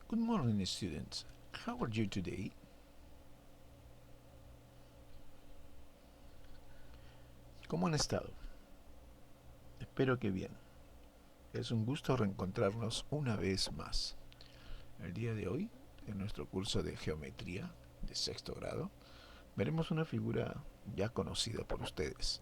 Good morning, students. How are you today? ¿Cómo han estado? Espero que bien. Es un gusto reencontrarnos una vez más. El día de hoy, en nuestro curso de geometría de sexto grado, veremos una figura ya conocida por ustedes,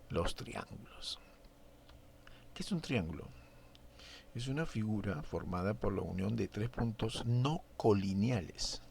los triángulos. ¿Qué es un triángulo? Es una figura formada por la unión de tres puntos no colineales.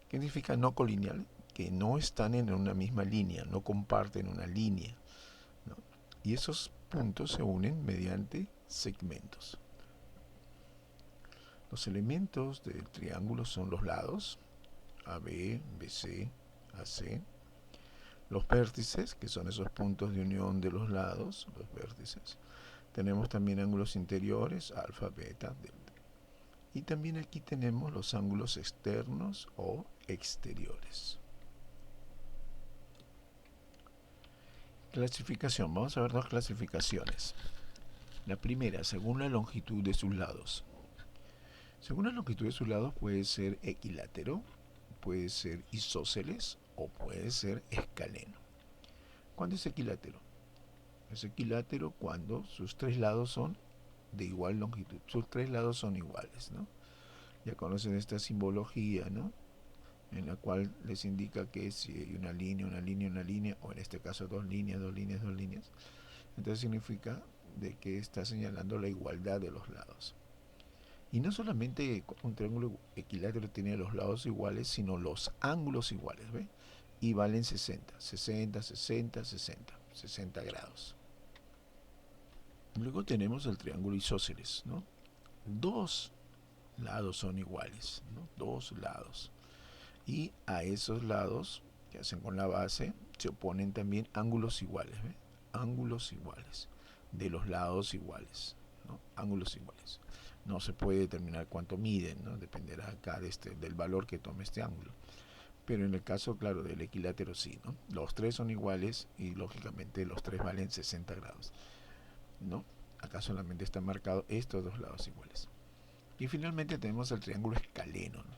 ¿Qué significa no colineal? Que no están en una misma línea, no comparten una línea, ¿no? Y esos puntos se unen mediante segmentos. Los elementos del triángulo son los lados, AB, BC, AC, los vértices, que son esos puntos de unión de los lados, los vértices. Tenemos también ángulos interiores, alfa, beta, delta. Y también aquí tenemos los ángulos externos o exteriores. Clasificación. Vamos a ver dos clasificaciones. La primera, según la longitud de sus lados. Según la longitud de sus lados puede ser equilátero, puede ser isósceles o puede ser escaleno. ¿Cuándo es equilátero? Es equilátero cuando sus tres lados son de igual longitud. Sus tres lados son iguales, ¿no? Ya conocen esta simbología, ¿no? En la cual les indica que si hay una línea, una línea, una línea, o en este caso dos líneas, dos líneas, dos líneas, entonces significa de que está señalando la igualdad de los lados. Y no solamente un triángulo equilátero tiene los lados iguales, sino los ángulos iguales, ¿ve? Y valen 60, 60, 60, 60, 60 grados. Luego tenemos el triángulo isósceles, ¿no? Dos lados son iguales, ¿no? Dos lados. Y a esos lados que hacen con la base se oponen también ángulos iguales, ¿ve? Ángulos iguales, de los lados iguales, ¿no? Ángulos iguales. No se puede determinar cuánto miden, ¿no? Dependerá acá del valor que tome este ángulo. Pero en el caso, claro, del equilátero sí, ¿no? Los tres son iguales y lógicamente los tres valen 60 grados, ¿no? Acá solamente están marcados estos dos lados iguales. Y finalmente tenemos el triángulo escaleno, ¿no?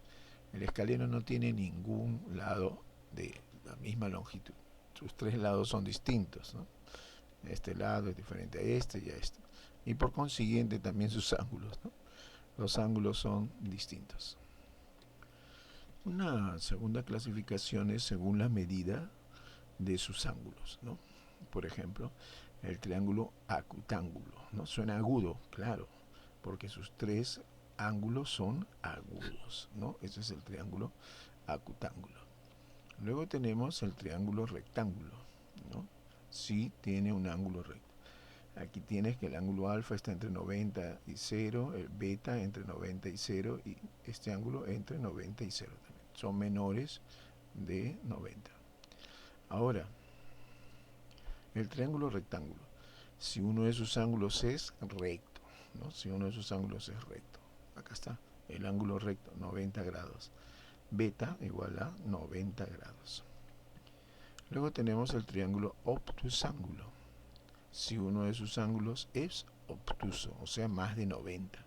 El escaleno no tiene ningún lado de la misma longitud. Sus tres lados son distintos, ¿no? Este lado es diferente a este y a este. Y por consiguiente también sus ángulos, ¿no? Los ángulos son distintos. Una segunda clasificación es según la medida de sus ángulos, ¿no? Por ejemplo, el triángulo acutángulo, ¿no? Suena agudo, claro, porque sus tres ángulos son agudos, ¿no? Ese es el triángulo acutángulo. Luego tenemos el triángulo rectángulo, ¿no? Sí tiene un ángulo recto. Aquí tienes que el ángulo alfa está entre 90 y 0, el beta entre 90 y 0 y este ángulo entre 90 y 0 también. Son menores de 90. Ahora, el triángulo rectángulo. Si uno de sus ángulos es recto, ¿no? Si uno de sus ángulos es recto. Acá está, el ángulo recto, 90 grados. Beta igual a 90 grados. Luego tenemos el triángulo obtusángulo. Si uno de sus ángulos es obtuso, o sea, más de 90.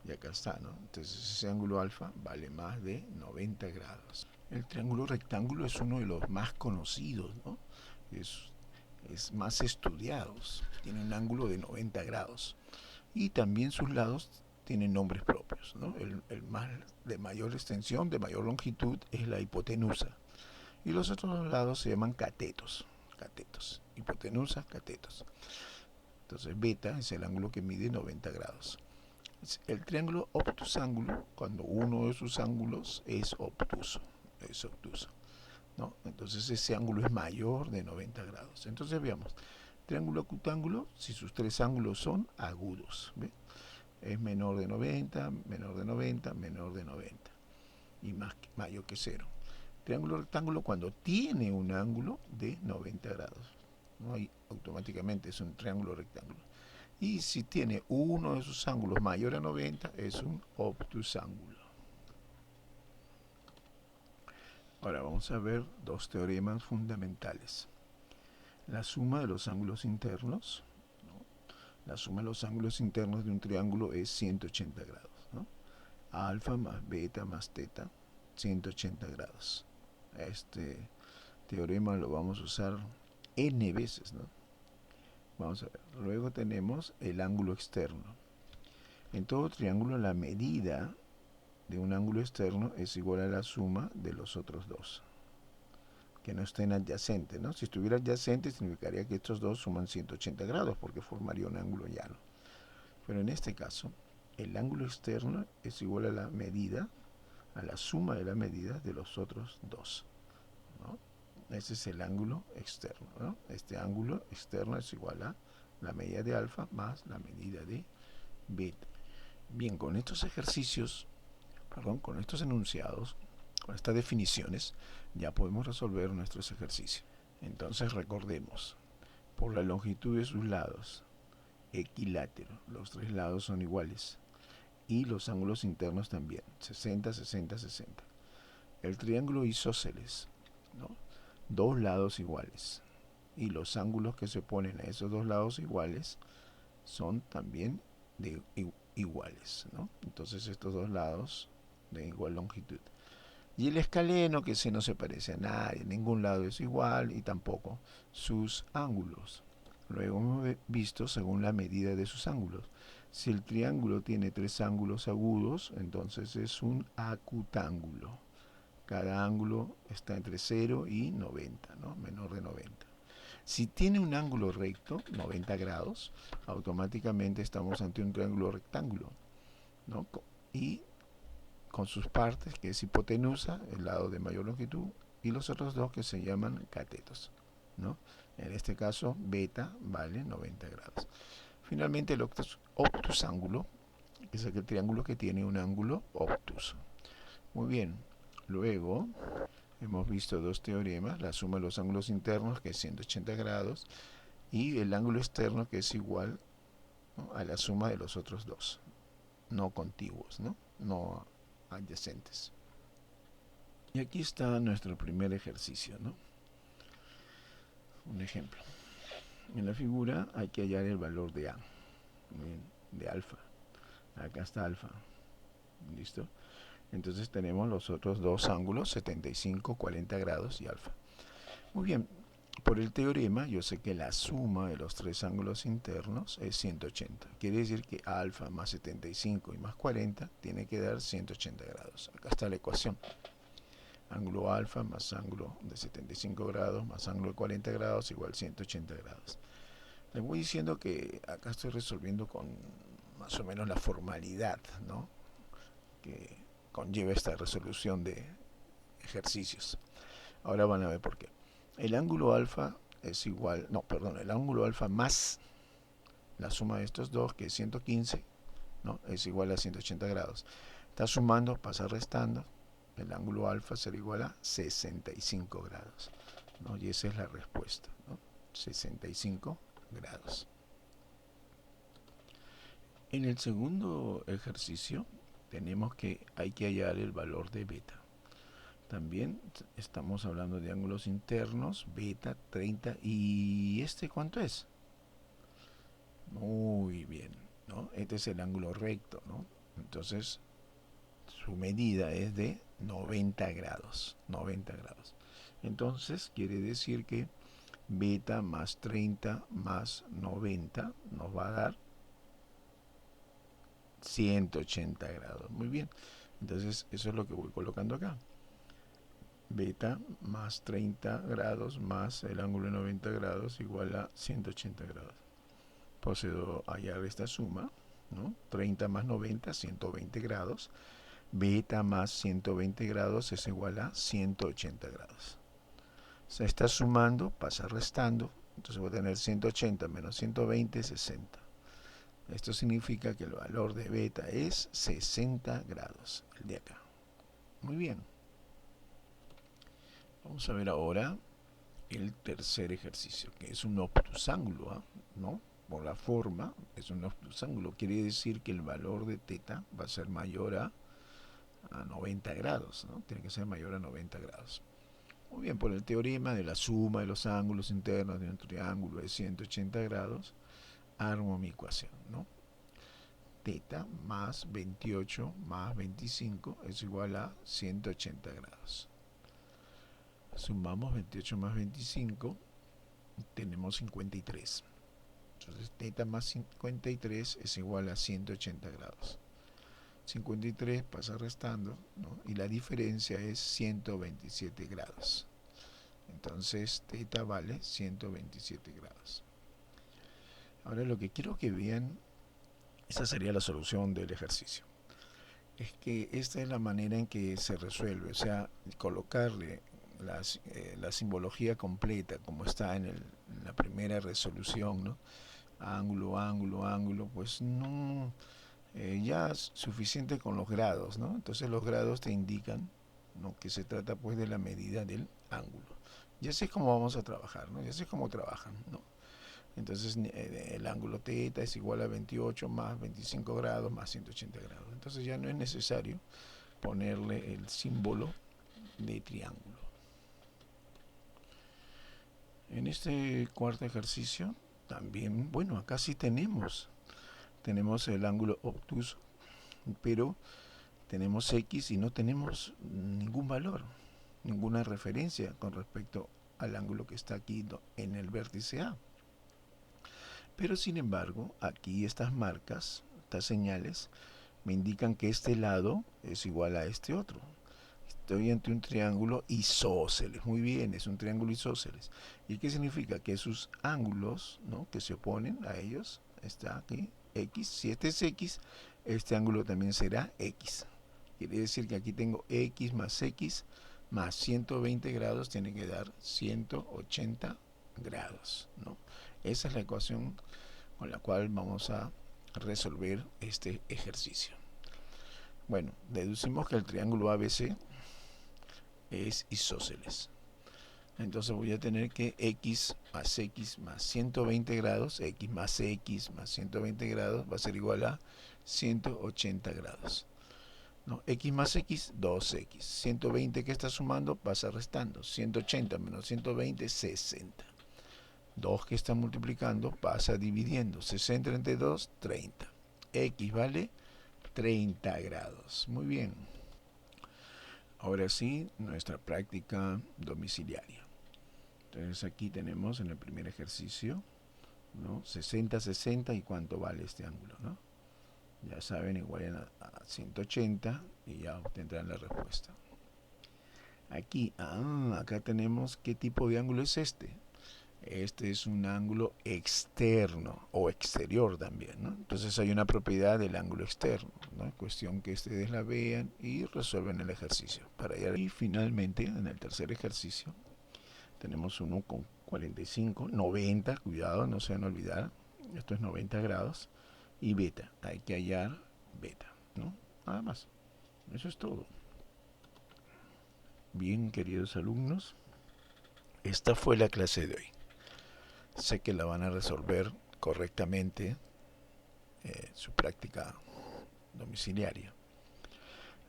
Y acá está, ¿no? Entonces ese ángulo alfa vale más de 90 grados. El triángulo rectángulo es uno de los más conocidos, ¿no? Es más estudiados. Tiene un ángulo de 90 grados. Y también sus lados tienen nombres propios, ¿no? El más de mayor extensión, de mayor longitud, es la hipotenusa. Y los otros dos lados se llaman catetos. Catetos. Hipotenusa, catetos. Entonces beta es el ángulo que mide 90 grados. El triángulo obtusángulo, cuando uno de sus ángulos es obtuso. Es obtuso, ¿no? Entonces ese ángulo es mayor de 90 grados. Entonces veamos. Triángulo acutángulo, si sus tres ángulos son agudos, ¿ve? Es menor de 90, menor de 90, menor de 90 y mayor que 0. Triángulo rectángulo cuando tiene un ángulo de 90 grados, ¿no? Y automáticamente es un triángulo rectángulo. Y si tiene uno de sus ángulos mayor a 90, es un obtusángulo. Ahora vamos a ver dos teoremas fundamentales. La suma de los ángulos internos, ¿no? La suma de los ángulos internos de un triángulo es 180 grados, ¿no? alfa más beta más teta, 180 grados. Este teorema lo vamos a usar n veces, ¿no? Vamos a ver. Luego tenemos el ángulo externo. En todo triángulo la medida de un ángulo externo es igual a la suma de los otros dos, que no estén adyacentes, ¿no? Si estuviera adyacente significaría que estos dos suman 180 grados porque formaría un ángulo llano. Pero en este caso, el ángulo externo es igual a la medida, a la suma de la medida de los otros dos, ¿no? Ese es el ángulo externo, ¿no? Este ángulo externo es igual a la medida de alfa más la medida de beta. Bien, con estos ejercicios, con estos enunciados, con estas definiciones, ya podemos resolver nuestros ejercicios. Entonces recordemos, por la longitud de sus lados, equilátero, los tres lados son iguales, y los ángulos internos también, 60, 60, 60. El triángulo isósceles, ¿no? Dos lados iguales, y los ángulos que se oponen a esos dos lados iguales son también de iguales, ¿no? Entonces estos dos lados de igual longitud. Y el escaleno, que no se parece a nadie, ningún lado es igual y tampoco sus ángulos. Luego hemos visto según la medida de sus ángulos. Si el triángulo tiene tres ángulos agudos, entonces es un acutángulo. Cada ángulo está entre 0 y 90, ¿no? Menor de 90. Si tiene un ángulo recto, 90 grados, automáticamente estamos ante un triángulo rectángulo, ¿no? Y con sus partes, que es hipotenusa, el lado de mayor longitud, y los otros dos que se llaman catetos, ¿no? En este caso, beta vale 90 grados. Finalmente, el obtusángulo es aquel triángulo que tiene un ángulo obtuso. Muy bien, luego hemos visto dos teoremas, la suma de los ángulos internos, que es 180 grados, y el ángulo externo, que es igual, ¿no?, a la suma de los otros dos, no contiguos, no adyacentes. Y aquí está nuestro primer ejercicio, ¿no? Un ejemplo. En la figura hay que hallar el valor de A, de alfa. Acá está alfa. ¿Listo? Entonces tenemos los otros dos ángulos, 75, 40 grados y alfa. Muy bien, por el teorema yo sé que la suma de los tres ángulos internos es 180. Quiere decir que alfa más 75 y más 40 tiene que dar 180 grados. Acá está la ecuación. Ángulo alfa más ángulo de 75 grados más ángulo de 40 grados igual 180 grados. Les voy diciendo que acá estoy resolviendo con más o menos la formalidad, ¿no?, que conlleva esta resolución de ejercicios. Ahora van a ver por qué. El ángulo alfa es igual, el ángulo alfa más la suma de estos dos, que es 115, ¿no?, es igual a 180 grados. Está sumando, pasa restando, el ángulo alfa será igual a 65 grados, ¿no? Y esa es la respuesta, ¿no? 65 grados. En el segundo ejercicio tenemos que hay que hallar el valor de beta. También estamos hablando de ángulos internos, beta 30, y ¿este cuánto es? Muy bien, ¿no? Este es el ángulo recto, ¿no? Entonces su medida es de 90 grados, 90 grados. Entonces quiere decir que beta más 30 más 90 nos va a dar 180 grados. Muy bien, entonces eso es lo que voy colocando acá. Beta más 30 grados más el ángulo de 90 grados igual a 180 grados. Procedo a hallar esta suma, ¿no? 30 más 90, 120 grados. Beta más 120 grados es igual a 180 grados. Se está sumando, pasa restando, entonces voy a tener 180 menos 120, 60. Esto significa que el valor de beta es 60 grados, el de acá. Muy bien. Vamos a ver ahora el tercer ejercicio, que es un obtusángulo, ¿no? Por la forma, es un obtusángulo. Quiere decir que el valor de teta va a ser mayor a 90 grados, ¿no? Tiene que ser mayor a 90 grados. Muy bien, por el teorema de la suma de los ángulos internos de un triángulo de 180 grados, armo mi ecuación, ¿no? teta más 28 más 25 es igual a 180 grados. Sumamos 28 más 25, tenemos 53. Entonces teta más 53 es igual a 180 grados. 53 pasa restando, ¿no? Y la diferencia es 127 grados. Entonces teta vale 127 grados. Ahora lo que quiero que vean, esa sería la solución del ejercicio, es que esta es la manera en que se resuelve, o sea, colocarle la simbología completa como está en la primera resolución, ¿no? Ángulo, ángulo, ángulo, pues no, ya es suficiente con los grados, ¿no? Entonces los grados te indican, ¿no?, que se trata pues de la medida del ángulo. Ya sé cómo vamos a trabajar, ¿no? Ya sé cómo trabajan, ¿no? Entonces el ángulo teta es igual a 28 más 25 grados más 180 grados. Entonces ya no es necesario ponerle el símbolo de triángulo. En este cuarto ejercicio también, bueno, acá sí tenemos el ángulo obtuso, pero tenemos x y no tenemos ningún valor, ninguna referencia con respecto al ángulo que está aquí en el vértice A. Pero sin embargo, aquí estas marcas, estas señales, me indican que este lado es igual a este otro. Estoy ante un triángulo isósceles. Muy bien, es un triángulo isósceles. ¿Y qué significa? Que sus ángulos, ¿no?, que se oponen a ellos, está aquí, x. Si este es x, este ángulo también será x. Quiere decir que aquí tengo x más 120 grados, tiene que dar 180 grados, ¿no? Esa es la ecuación con la cual vamos a resolver este ejercicio. Bueno, deducimos que el triángulo ABC es isósceles. Entonces voy a tener que x más 120 grados, x más 120 grados va a ser igual a 180 grados. ¿No? X más x, 2x. 120 que está sumando pasa restando. 180 menos 120, 60. 2 que está multiplicando pasa dividiendo. 60 entre 2, 30. X vale 30 grados. Muy bien. Ahora sí, nuestra práctica domiciliaria. Entonces aquí tenemos en el primer ejercicio, ¿no?, 60, 60 y cuánto vale este ángulo, ¿no? Ya saben, igualen a 180 y ya obtendrán la respuesta. Aquí, acá tenemos qué tipo de ángulo es este. Este es un ángulo externo o exterior también, ¿no? Entonces hay una propiedad del ángulo externo, ¿no? Cuestión que ustedes la vean y resuelven el ejercicio. Y finalmente, en el tercer ejercicio, tenemos uno con 45, 90, cuidado, no se van a olvidar, esto es 90 grados, y beta, hay que hallar beta, ¿no? Nada más, eso es todo. Bien, queridos alumnos, esta fue la clase de hoy. Sé que la van a resolver correctamente su práctica domiciliaria.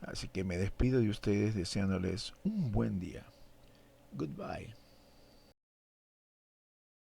Así que me despido de ustedes deseándoles un buen día. Goodbye.